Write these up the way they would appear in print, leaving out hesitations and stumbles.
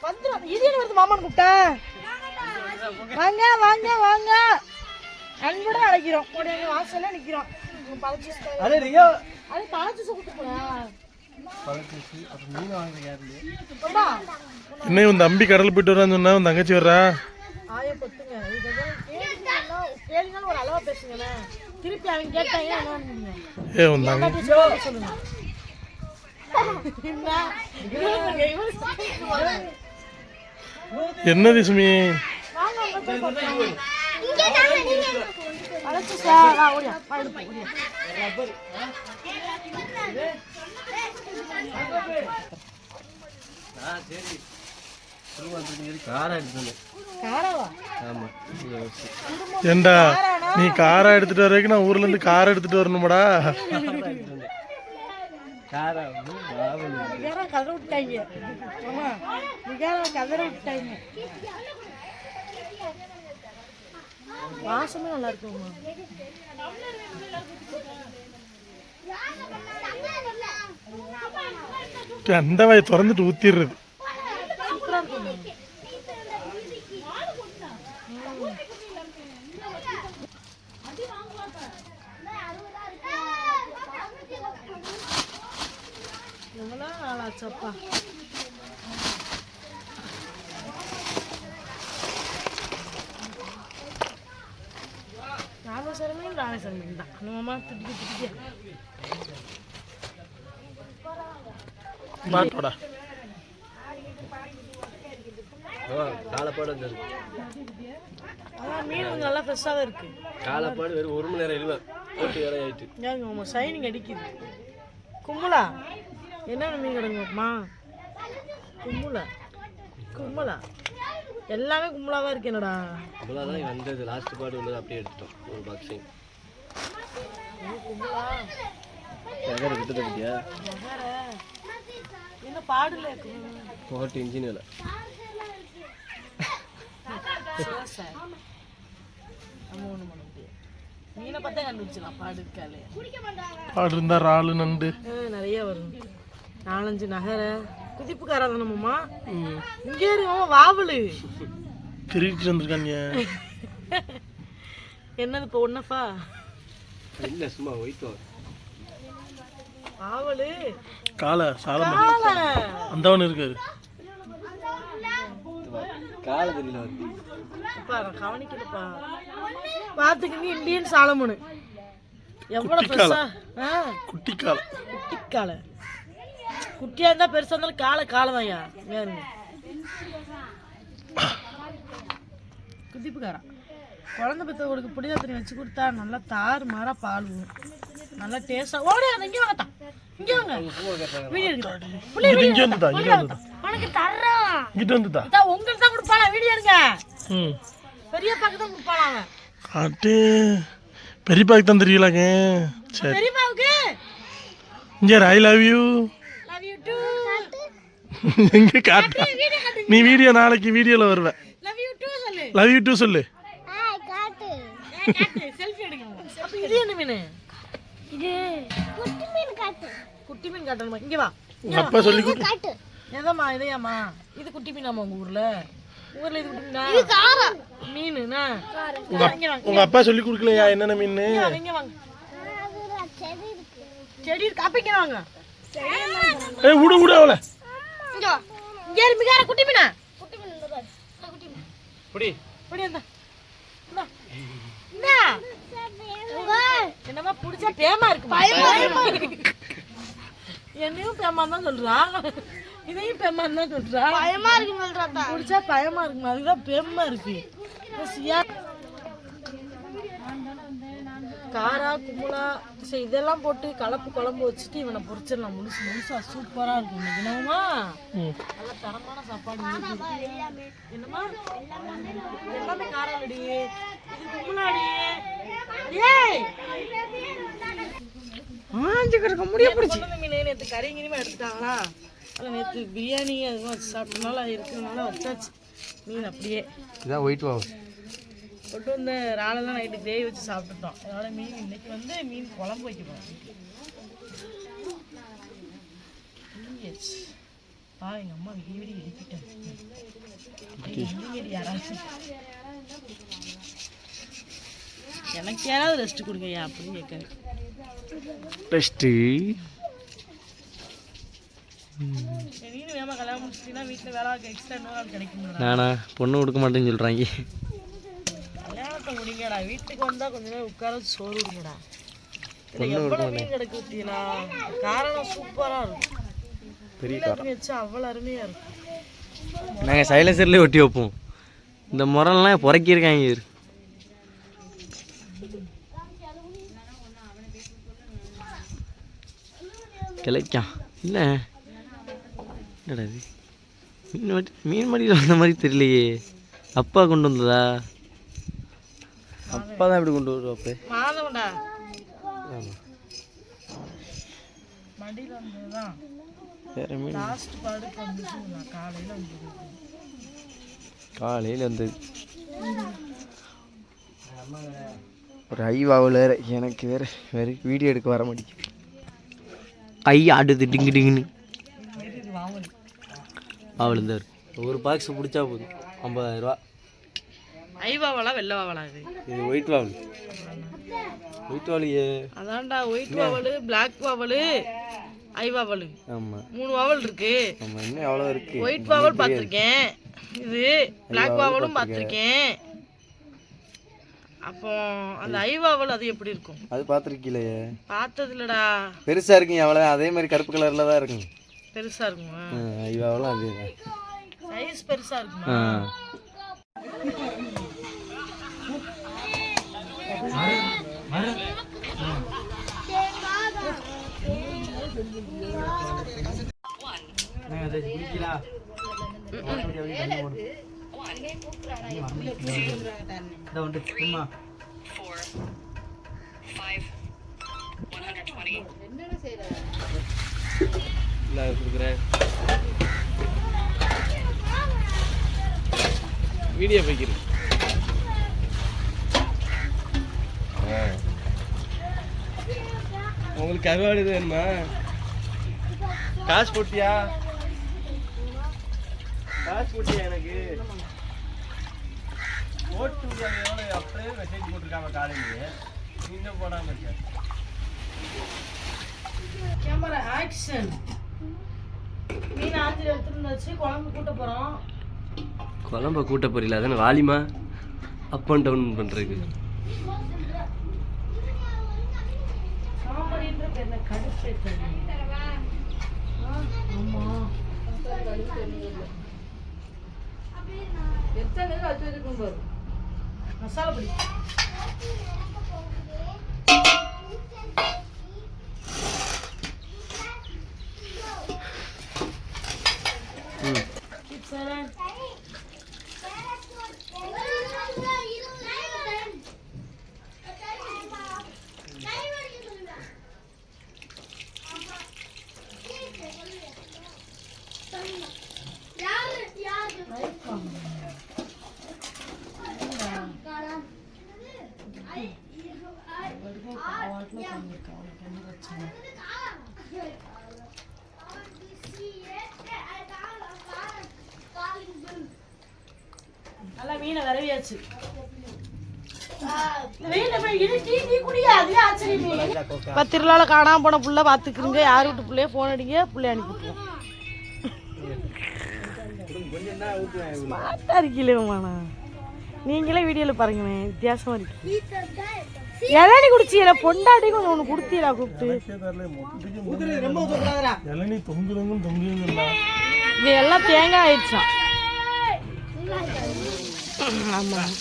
வந்துடும். இது என்ன வருது மாமான்னு கூப்பிட்டா? வாங்க வாங்க வாங்க அன்போட அழைக்கிறோம். உடைய வாசல்ல நிக்கிறோம். அது பழச்சு கொடுத்து போடா. என்ன உன் தம்பி கடல் போயிட்டு வரான்னு சொன்னா உன் தங்கச்சி வர்றா? ஆய பத்துங்க. கேளுங்க ஒரு அளவா பேசுங்க. திருப்பி அவங்க கேட்டாங்க ஏ உன் தங்கச்சி சொல்லுங்க. என்ன திசுமி? ஏண்டா நீ காரா எடுத்துட்டு வரைக்கும் நான் ஊர்ல இருந்து காரை எடுத்துட்டு வரணுமாடா? வாசமே நல்லா இருக்குமா? அந்த வாயை திறந்துட்டு ஊத்திடுறது. எவ்வளோ நாளாச்சப்பா. ராமேஸ்வரம் மீன் தான் நம்ம திட்டிக்க மாட்டோடா. காலப்பாடு அதான் மீன் கொஞ்சம் நல்லா ஃப்ரெஷ்ஷாக இருக்கு. காலப்பாடு வெறும் 1 மணி நேரம் எழுவேன் போட்டு வேற ஆயிட்டு ஏங்க ஷைனிங் அடிக்குது. கும்பலா என்னென்ன மீன் கிடங்குமா? கும்பலா கும்பலா எல்லாமே கும்பலாக இருக்கு. என்னடா கும்பலா தான் வந்தது. லாஸ்ட் பாடு உள்ளது அப்படியே எடுத்துட்டோம் ஒரு பாக்ஸிங். கும்பலா எங்கே கிட்ட பத்தியா என்ன பாடுல இருக்கு? போட்டு இன்ஜின் வேலை மீனை பார்த்தா கண்டுபிடிச்சலாம். பாடு இருக்காலே பாடு இருந்தா ராலு நண்டு நிறைய வரும். 4-5 நகரை குதிப்புக்காரா தானம்மா இங்கே இருக்கும். வாவலு திருட்டு வந்திருக்காங்க. என்னது இப்போ ஒன்னப்பா இல்லை சும்மா ஒயிட்டு வாவலு காலை சாலம் அந்தவன் இருக்காரு. காலை தெரியல கவனிக்கலப்பா. பார்த்துக்கிங்க இந்தியன் சாலமனு எவ்வளோ பெருசா. குட்டி காலை குட்டி காலை குட்டியா இருந்தா பெருசா இருந்தாலும் காலை காலைதான்யா. வேறுங்க குதிப்புக்காரன் குழந்தை பெற்றவங்களுக்கு புளியா தண்ணி வச்சு கொடுத்தா நல்லா தாறு மாறா பால் நல்லா டேஸ்டா. ஓடியா இங்கே வாங்கத்தான் இங்கே வாங்க. வீடியோ எடுக்கிறோம். இங்க வந்துதா உனக்கு தர்றோம். இங்கிட்ட வந்துதா உங்களுக்கு தான் கொடுப்பாளா? வீடியோ எடுங்க. பெரியப்பாக்கு தான் கொடுப்பாளாங்க. காட்டு பெரியப்பாக்கு தான் தெரியலாங்க. சரி பெரியப்பாவுக்கு இங்க I love you. Love you to. எங்க காட்டு? நீ வீடியோ நாளைக்கு வீடியோல வருவ. லவ் யூ டு சொல்லு. லவ் யூ டு சொல்லு. காட்டு. காட்டு செல்ஃபி எடுங்க. அப்ப இது என்ன மீன்? இது குட்டி மீன். காட்டு. குட்டி மீன் காட்டணுமா? இங்க வா. அப்பா சொல்லி காட்டு. எதம்மா இதையாம்மா? இது குட்டி மீனாமா உங்க ஊர்ல? ஊர்ல இது குட்டி மீனா? இது காரா மீனுனா. உங்க அப்பா சொல்லி கொடுக்கலையா என்னென்ன மீன்? இங்க வாங்க. செடி இருக்கு. செடி இருக்கு. அப்ப இங்க வாங்க. ஏய் உடு உடு அவள. இங்க வா. இங்க மிகார குட்டி மீனா? குட்டி மீன் இந்த பாரு. குட்டி மீன். புடி. புடி அந்த. இந்தா. என்னமா புடிச்சா பேமா இருக்கு. பயமா இருக்கு. என்னையும் பேமா தான் சொல்றா. இதையும் பேமா தான் சொல்றா. பயமா இருக்கு சொல்றா. புடிச்சா பயமா இருக்கு. அதுதான் பேமா இருக்கு. காரா கும்பலா சரி இதெல்லாம் போட்டு கலப்பு குழம்பு வச்சுட்டு இவனை பொரிச்சிடலாம். முழுசா சூப்பரா இருக்கும். இன்னைக்கு என்னமா நல்லா தரமான சாப்பாடு. என்னமா எல்லாமே காராலடி. இது கும்பலாடி. ஏய் ஆஞ்சிக்கிட்டு முடிய பிடிச்சி மீன் நேற்று கறி கிரிமா எடுத்துட்டாங்களா? அதில் நேற்று பிரியாணி அதுவும் வச்சு சாப்பிட்டனால இருக்கிறதுனால வச்சாச்சு மீன் அப்படியே. இதான் ஒயிட் வாவு போட்டு வந்து ராலெல்லாம் நைட்டு கிரேவி வச்சு சாப்பிட்டுட்டோம். அதனால் மீன் இன்னைக்கு வந்து மீன் குழம்பு வைக்க போகிறோம். எங்கள் அம்மா வீடி எழுப்பிட்டேன். யாராச்சும் எனக்கு யாராவது ரெஸ்ட் கொடுங்கய்யா அப்படின்னு கேட்குறேன். ரெஸ்ட்டு நீனும் வேமா கல்யாணம் முடிச்சிட்டீங்கன்னா வீட்டில் வேலை எக்ஸ்ட்ரா இன்னொரு நாள் கிடைக்கும். நானா பொண்ணு கொடுக்க மாட்டேன்னு சொல்கிறாங்க. கல்யாணத்தை முடிங்கடா, வீட்டுக்கு வந்தால் கொஞ்ச நேரம் உட்கார வச்சு சோறு விடுங்கடா. எவ்வளோ மீன் கிடைக்க ஊற்றினா காரணம் சூப்பராக இருக்கும். பெரிய வச்சு அவ்வளோ அருமையாக இருக்கும். நாங்கள் சைலன்சர்லேயே ஒட்டி வைப்போம். இந்த முறைலாம் புறக்கியிருக்காங்க. கிளைக்கா இல்லை என்னடா இது மீன் மடியில் வந்த மாதிரி தெரியலையே. அப்பா கொண்டு வந்ததா? அப்பா தான் இப்படி கொண்டு வருவாப்பே. மாதவன்டா மடியில் வந்ததுதான் வேற மீன் லாஸ்ட் பாடுக்கு வந்துச்சு. காலையில் வந்தது. காலையில் வந்தது ஒரு ஐவாவில் வேறு. எனக்கு வேறு வீடியோ எடுக்க வர மாட்டேங்குது. கை ஆடுது டிங்கு டிங்குன்னு. அவளுந்தார் ஒரு பாக்ஸ் பிடிச்சா போதும் 50,000 ரூபா. ஐவாவலா வெள்ளை வாவலா? இது ஒயிட் வாவல். ஒயிட் வாவலியே அதான்டா ஒயிட் வாவலு, பிளாக் வாவலு, ஐவாவலு. ஆமாம் 3 வாவல் இருக்கு. ஆமாம் இன்னும் எவ்வளோ இருக்குது. ஒயிட் வாவல் பார்த்துருக்கேன், இது பிளாக் வாவலும் பார்த்துருக்கேன். அப்போ அந்த ஐவாவல் அது எப்படி இருக்கும்? அது பார்த்துருக்கீங்களே? பார்த்தது இல்லடா. பெருசாக இருக்குங்க அவ்வளோ. அதே மாதிரி கருப்பு கலரில் தான் இருக்குங்க. பெருசாக இருக்குமா? ஐவாவெல்லாம் அது சைஸ் பெருசாக இருக்குமா? வீடியோ போய்க்கிறேன். உங்களுக்கு கருவாடு வேணுமா? காசு போட்டியா? காசு போட்டியா? எனக்கு போட்டு எவ்வளோ அப்படியே மெசேஜ் போட்டிருக்காங்க காலையிலேயே. இன்னும் போடாமல் இருக்கேன். Camera action. மீன் ஆஞ்சில் எடுத்துட்டு வச்சு குழம்பு கூட்ட போகிறோம். குழம்ப கூட்ட போறீங்களா? அதானே வாலிமா அப் அண்ட் டவுன் பண்ணுறதுக்கு. சாம்பாரின்ற பேர்ல கடுப்பு. ஆமாம் மசாலா பொடி. நல்லா மீனை விரவியாச்சு. திருவிழாவில் காணாம போன புள்ள பார்த்துக்குறீங்க. யார் வீட்டு பிள்ளைய ஃபோன் அடிங்க, பிள்ளைய அனுப்பிட்டுருவோம். ஸ்மார்ட்டாக இருக்கீங்களேம்மாண்ணா. நீங்களே வீடியோவில் பாருங்கண்ணே, வித்தியாசமாக இருக்கு. இளநி குடிச்சியில பொண்டாட்டி கொஞ்சம் ஒன்று கொடுத்தீங்களா கூப்பிட்டு? இது எல்லாம் தேங்காய் ஆயிடுச்சான். ஆமாம்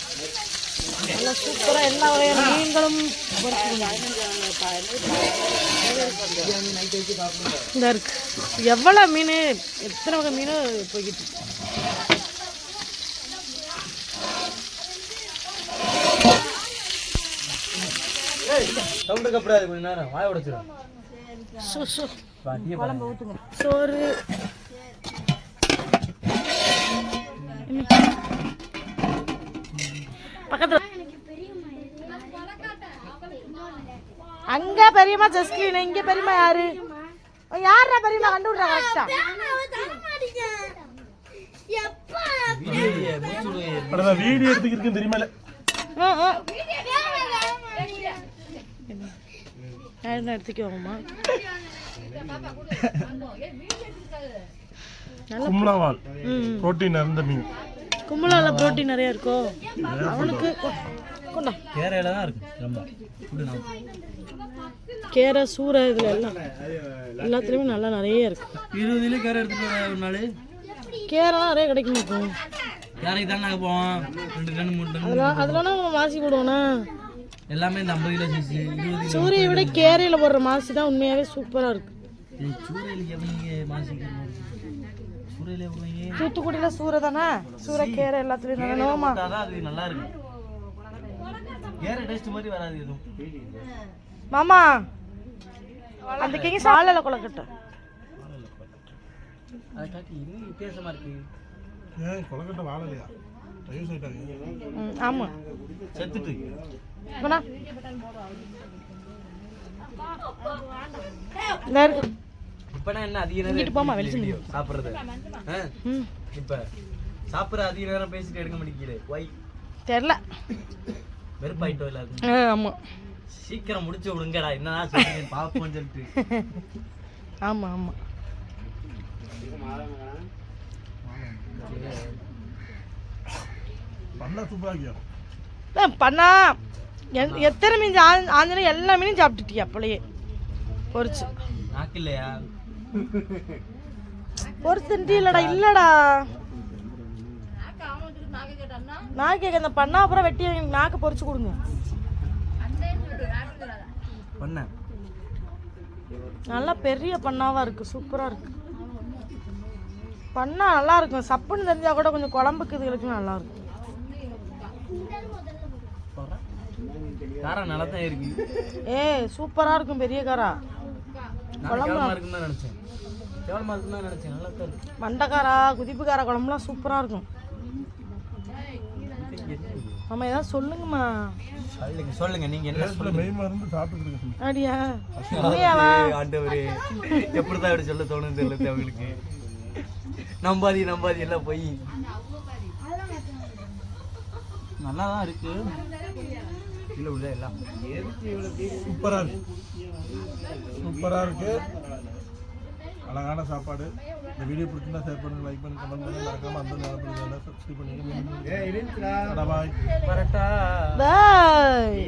நல்லா சூப்பராக எல்லா வகையான மீன்களும் இந்த இருக்கு. எவ்வளோ மீன், எத்தனை வகை மீன் போய்கிட்டு. கொஞ்ச நேரம் வாய உடைச்சிடும். குழம்பு ஊற்றுங்க. சோறு பக்கத்துல அங்க பெரியம்மா ஜஸ்கிரீன், இங்க பெரியம்மா யாரு? யாரா பெரியம்மா? கண்டுவிட்டா கரெக்டா. அட வீடியோ எடுத்துக்கிட்டு தெரியுமா என்ன எடுத்துக்கோங்கம்மா. கும்பலாவால் புரோட்டீன் நிறைந்த மீன். கும்பலால புரோட்டீன் நிறைய இருக்கோ அவனுக்கு கொண்டா. கேரையில தான் இருக்கு ரொம்ப கேரை சூறை இதுல எல்லாம் எல்லாத்துலயுமே நல்லா நிறைய இருக்கு. 20 கேரை எடுத்துட்டு ஒரு நாள் கேரெல்லாம் நிறைய கிடைக்கும் இருக்கும். கேரைக்கு தான் நாங்கள் போவோம் 2 டன் 3 டன் அதெல்லாம் மாசி போடுவோண்ணா. எல்லாமே இந்த 50 கிலோ சைஸ் 20 சூரையை விட கேரையில போடுற மாசி தான் உண்மையாவே சூப்பரா இருக்கு. சூறையிலுக்கு எப்படி மாசி சூறையில போடுவீங்க? தூத்துக்குடியில சூறை தானே, சூறை கேரை எல்லாத்துலயும் நல்லா நோமா. அது நல்லா இருக்கு. கேரை டேஸ்ட் மாதிரி வராது எதுவும். மாமா அந்த கேங்க சாலையில கொலக்கட்டை அதை காட்டி இது வித்தியாசமா இருக்கு. ஏன் கொலக்கட்டை வாழலையா? ஆமா செத்துட்டு இப்ப என்ன அதிக நேரம் சாப்பிடுறது இப்ப சாப்பிடுற அதிக நேரம் பேசிட்டு எடுக்க முடியல. வை தெரியல வெறுப்பாயிட்டோ இல்லாது. ஆமா சீக்கிரம் முடிச்சு விடுங்கடா என்னதான் சொல்றீங்க பாப்போம்னு சொல்லிட்டு. ஆமா ஆமா பண்ணா சூப்பராகியா பண்ணா எத்தனை மீன் ஆஞ்சனா எல்லா மீனும் சாப்பிட்டுட்டியா அப்பளையே பொரிச்சு. நாக்கு இல்லையா? பொரிச்சு இல்லடா இல்லடா நான் கேட்க இந்த பண்ணா அப்புறம் வெட்டி நாக்கு பொரிச்சு கொடுங்க. பண்ண நல்லா பெரிய பண்ணாவா இருக்கு, சூப்பரா இருக்கு. பண்ணா நல்லா இருக்கும். சப்புன்னு தெரிஞ்சா கூட கொஞ்சம் குழம்புக்கு இதுகளுக்கு நல்லா இருக்கும். காரம் நல்லா தான் இருக்கு. சூப்பரா இருக்கும் பெரிய காரா. குழம்பா இருக்குன்னு தான் நினைச்சேன். கேவலமா இருக்குன்னு தான் நினைச்சேன். நல்லா தான் இருக்கு. மண்டைக்காரா குதிப்பு கார குழம்புலாம் சூப்பரா இருக்கும். ஆமா ஏதாவது சொல்லுங்கம்மா. சொல்லுங்க நீங்க என்ன சொல்லுங்க. மெய் மருந்து சாப்பிட்டுருக்கீங்க அப்படியா? ஆண்டவரே எப்படிதான் இப்படி சொல்ல தோணுது தெரியல அவங்களுக்கு. நம்பாதி எல்லாம் போய் நல்லா தான் இருக்கு. இல்ல உள்ள எல்லாம் சூப்பரா இருக்கு, சூப்பரா இருக்கு. அழகான சாப்பாடு. இந்த வீடியோ பிடிச்சிருந்தா ஷேர் பண்ணுங்க, லைக் பண்ணுங்க, கமெண்ட் பண்ணுங்க, மறக்காம அந்த நேரத்தில் சப்ஸ்கிரைப் பண்ணுங்க. பாய். கரெக்டா பாய்.